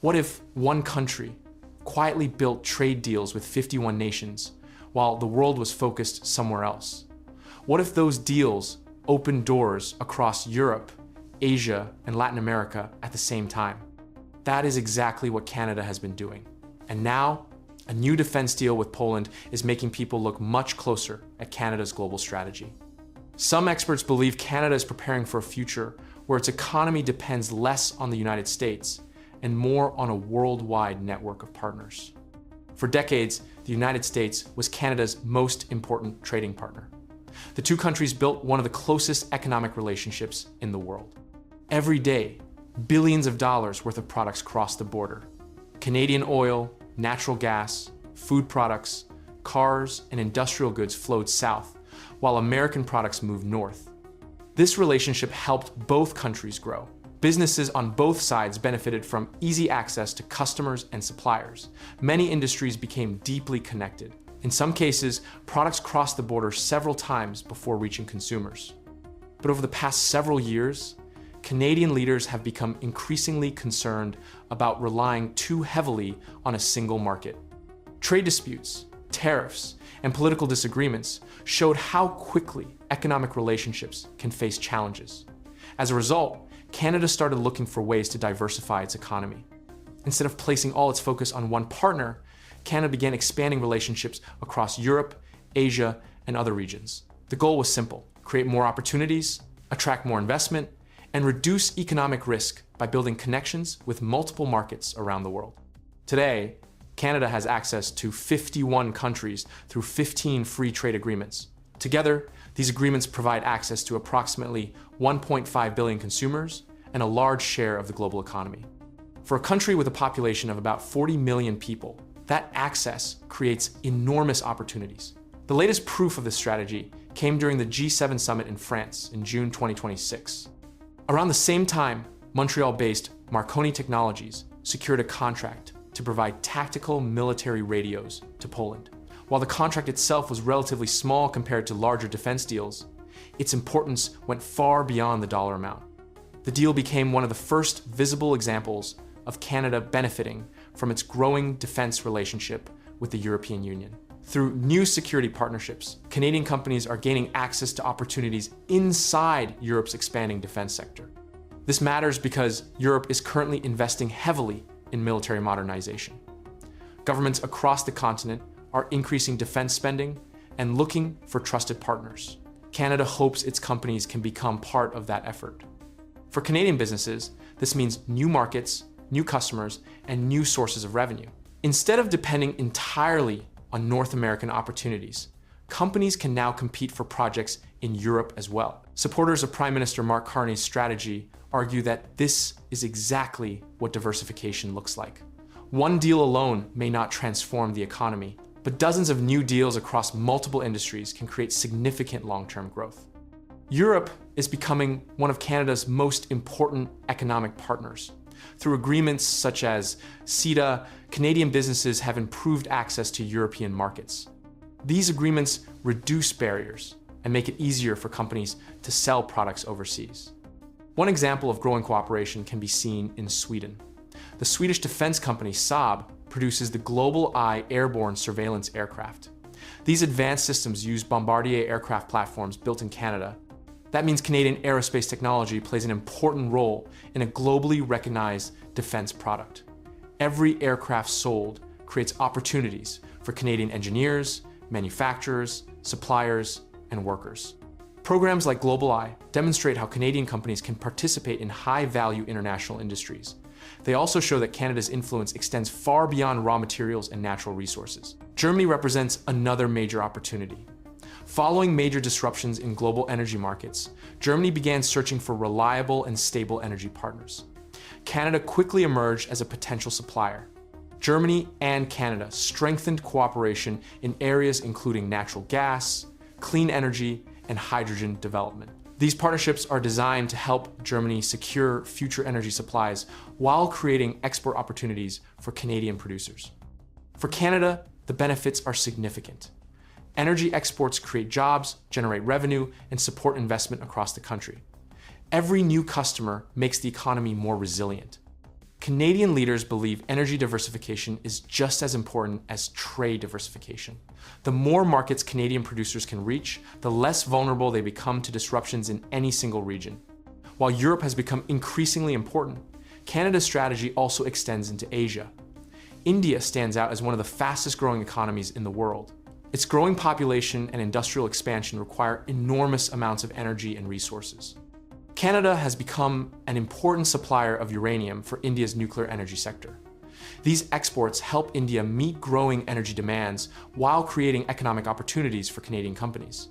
What if one country quietly built trade deals with 51 nations while the world was focused somewhere else? What if those deals opened doors across Europe, Asia, and Latin America at the same time? That is exactly what Canada has been doing. And now, a new defense deal with Poland is making people look much closer at Canada's global strategy. Some experts believe Canada is preparing for a future where its economy depends less on the United States and more on a worldwide network of partners. For decades, the United States was Canada's most important trading partner. The two countries built one of the closest economic relationships in the world. Every day, billions of dollars worth of products cross the border. Canadian oil, natural gas, food products, cars, and industrial goods flowed south, while American products moved north. This relationship helped both countries grow. Businesses on both sides benefited from easy access to customers and suppliers. Many industries became deeply connected. In some cases, products crossed the border several times before reaching consumers. But over the past several years, Canadian leaders have become increasingly concerned about relying too heavily on a single market. Trade disputes, tariffs, and political disagreements showed how quickly economic relationships can face challenges. As a result, Canada started looking for ways to diversify its economy. Instead of placing all its focus on one partner, Canada began expanding relationships across Europe, Asia, and other regions. The goal was simple: create more opportunities, attract more investment, and reduce economic risk by building connections with multiple markets around the world. Today, Canada has access to 51 countries through 15 free trade agreements. Together, these agreements provide access to approximately 1.5 billion consumers and a large share of the global economy. For a country with a population of about 40 million people, that access creates enormous opportunities. The latest proof of this strategy came during the G7 summit in France in June 2026. Around the same time, Montreal-based Marconi Technologies secured a contract to provide tactical military radios to Poland. While the contract itself was relatively small compared to larger defense deals, its importance went far beyond the dollar amount. The deal became one of the first visible examples of Canada benefiting from its growing defense relationship with the European Union. Through new security partnerships, Canadian companies are gaining access to opportunities inside Europe's expanding defense sector. This matters because Europe is currently investing heavily in military modernization. Governments across the continent are increasing defense spending and looking for trusted partners. Canada hopes its companies can become part of that effort. For Canadian businesses, this means new markets, new customers, and new sources of revenue. Instead of depending entirely on North American opportunities, companies can now compete for projects in Europe as well. Supporters of Prime Minister Mark Carney's strategy argue that this is exactly what diversification looks like. One deal alone may not transform the economy, but dozens of new deals across multiple industries can create significant long-term growth. Europe is becoming one of Canada's most important economic partners. Through agreements such as CETA, Canadian businesses have improved access to European markets. These agreements reduce barriers and make it easier for companies to sell products overseas. One example of growing cooperation can be seen in Sweden. The Swedish defense company Saab produces the Global Eye airborne surveillance aircraft. These advanced systems use Bombardier aircraft platforms built in Canada. That means Canadian aerospace technology plays an important role in a globally recognized defense product. Every aircraft sold creates opportunities for Canadian engineers, manufacturers, suppliers, and workers. Programs like Global Eye demonstrate how Canadian companies can participate in high-value international industries. They also show that Canada's influence extends far beyond raw materials and natural resources. Germany represents another major opportunity. Following major disruptions in global energy markets, Germany began searching for reliable and stable energy partners. Canada quickly emerged as a potential supplier. Germany and Canada strengthened cooperation in areas including natural gas, clean energy, and hydrogen development. These partnerships are designed to help Germany secure future energy supplies while creating export opportunities for Canadian producers. For Canada, the benefits are significant. Energy exports create jobs, generate revenue, and support investment across the country. Every new customer makes the economy more resilient. Canadian leaders believe energy diversification is just as important as trade diversification. The more markets Canadian producers can reach, the less vulnerable they become to disruptions in any single region. While Europe has become increasingly important, Canada's strategy also extends into Asia. India stands out as one of the fastest growing economies in the world. Its growing population and industrial expansion require enormous amounts of energy and resources. Canada has become an important supplier of uranium for India's nuclear energy sector. These exports help India meet growing energy demands while creating economic opportunities for Canadian companies.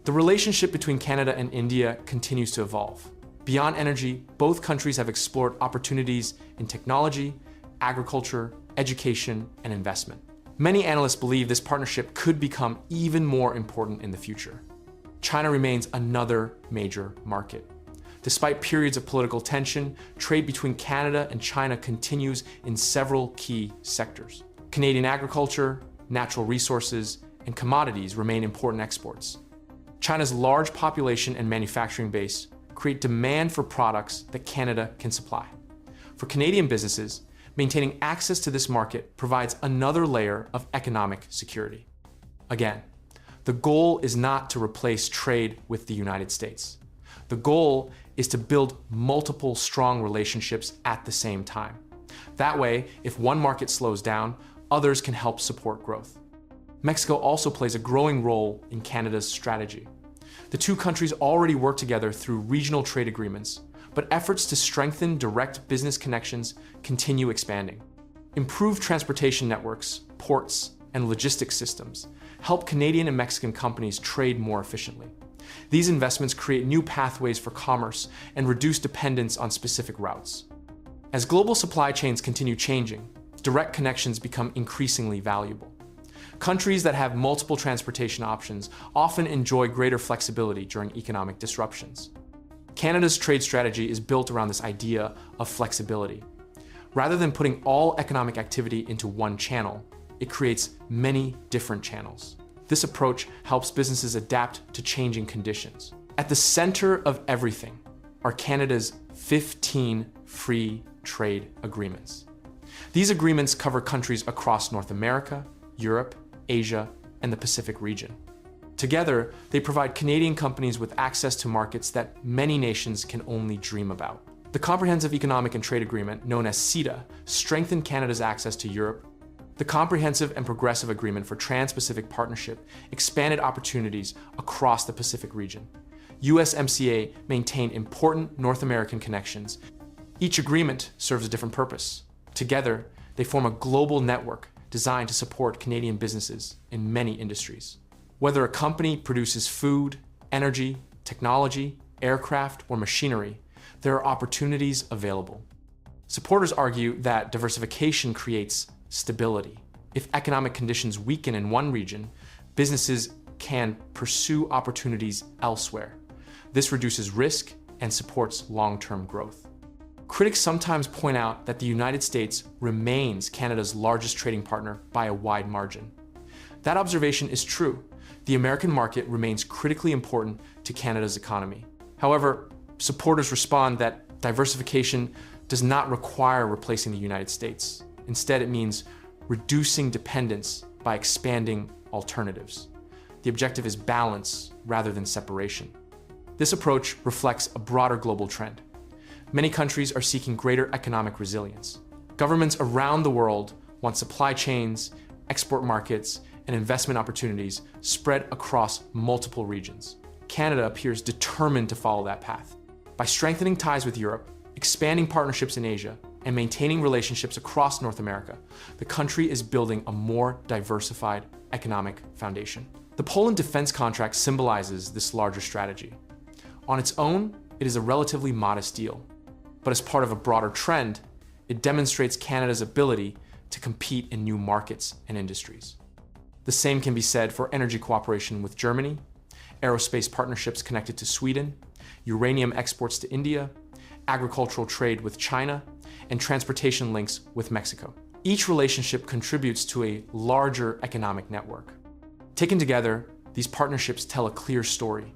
The relationship between Canada and India continues to evolve. Beyond energy, both countries have explored opportunities in technology, agriculture, education, and investment. Many analysts believe this partnership could become even more important in the future. China remains another major market. Despite periods of political tension, trade between Canada and China continues in several key sectors. Canadian agriculture, natural resources, and commodities remain important exports. China's large population and manufacturing base create demand for products that Canada can supply. For Canadian businesses, maintaining access to this market provides another layer of economic security. Again, the goal is not to replace trade with the United States. The goal is to build multiple strong relationships at the same time. That way, if one market slows down, others can help support growth. Mexico also plays a growing role in Canada's strategy. The two countries already work together through regional trade agreements, but efforts to strengthen direct business connections continue expanding. Improved transportation networks, ports, and logistics systems help Canadian and Mexican companies trade more efficiently. These investments create new pathways for commerce and reduce dependence on specific routes. As global supply chains continue changing, direct connections become increasingly valuable. Countries that have multiple transportation options often enjoy greater flexibility during economic disruptions. Canada's trade strategy is built around this idea of flexibility. Rather than putting all economic activity into one channel, it creates many different channels. This approach helps businesses adapt to changing conditions. At the center of everything are Canada's 15 free trade agreements. These agreements cover countries across North America, Europe, Asia, and the Pacific region. Together, they provide Canadian companies with access to markets that many nations can only dream about. The Comprehensive Economic and Trade Agreement, known as CETA, strengthened Canada's access to Europe. The Comprehensive and Progressive Agreement for Trans-Pacific Partnership expanded opportunities across the Pacific region. USMCA maintained important North American connections. Each agreement serves a different purpose. Together, they form a global network designed to support Canadian businesses in many industries. Whether a company produces food, energy, technology, aircraft, or machinery, there are opportunities available. Supporters argue that diversification creates stability. If economic conditions weaken in one region, businesses can pursue opportunities elsewhere. This reduces risk and supports long-term growth. Critics sometimes point out that the United States remains Canada's largest trading partner by a wide margin. That observation is true. The American market remains critically important to Canada's economy. However, supporters respond that diversification does not require replacing the United States. Instead, it means reducing dependence by expanding alternatives. The objective is balance rather than separation. This approach reflects a broader global trend. Many countries are seeking greater economic resilience. Governments around the world want supply chains, export markets, and investment opportunities spread across multiple regions. Canada appears determined to follow that path. By strengthening ties with Europe, expanding partnerships in Asia, and maintaining relationships across North America, the country is building a more diversified economic foundation. The Poland defense contract symbolizes this larger strategy. On its own, it is a relatively modest deal, but as part of a broader trend, it demonstrates Canada's ability to compete in new markets and industries. The same can be said for energy cooperation with Germany, aerospace partnerships connected to Sweden, uranium exports to India, agricultural trade with China, and transportation links with Mexico. Each relationship contributes to a larger economic network. Taken together, these partnerships tell a clear story.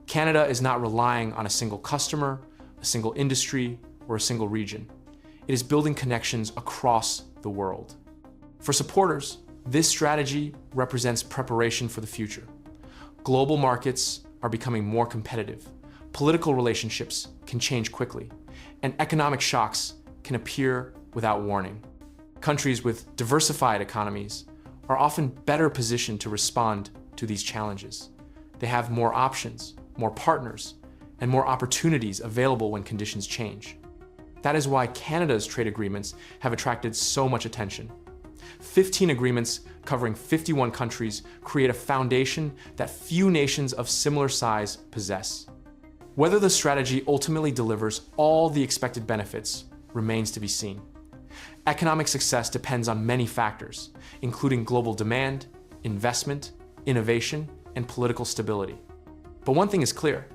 Canada is not relying on a single customer, a single industry, or a single region. it is building connections across the world. For supporters, this strategy represents preparation for the future. Global markets are becoming more competitive, political relationships can change quickly, and economic shocks can appear without warning. Countries with diversified economies are often better positioned to respond to these challenges. They have more options, more partners, and more opportunities available when conditions change. That is why Canada's trade agreements have attracted so much attention. 15 agreements covering 51 countries create a foundation that few nations of similar size possess. Whether the strategy ultimately delivers all the expected benefits remains to be seen. Economic success depends on many factors, including global demand, investment, innovation, and political stability. But one thing is clear: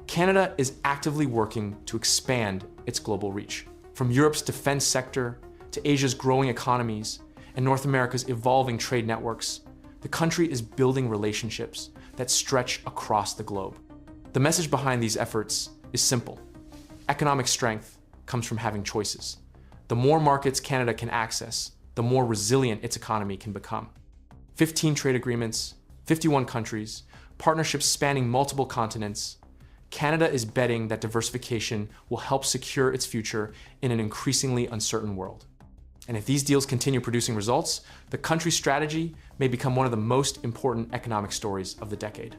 Canada is actively working to expand its global reach. From Europe's defense sector to Asia's growing economies and North America's evolving trade networks, the country is building relationships that stretch across the globe. The message behind these efforts is simple. Economic strength comes from having choices. The more markets Canada can access, the more resilient its economy can become. 15 trade agreements, 51 countries, partnerships spanning multiple continents. Canada is betting that diversification will help secure its future in an increasingly uncertain world. And if these deals continue producing results, the country's strategy may become one of the most important economic stories of the decade.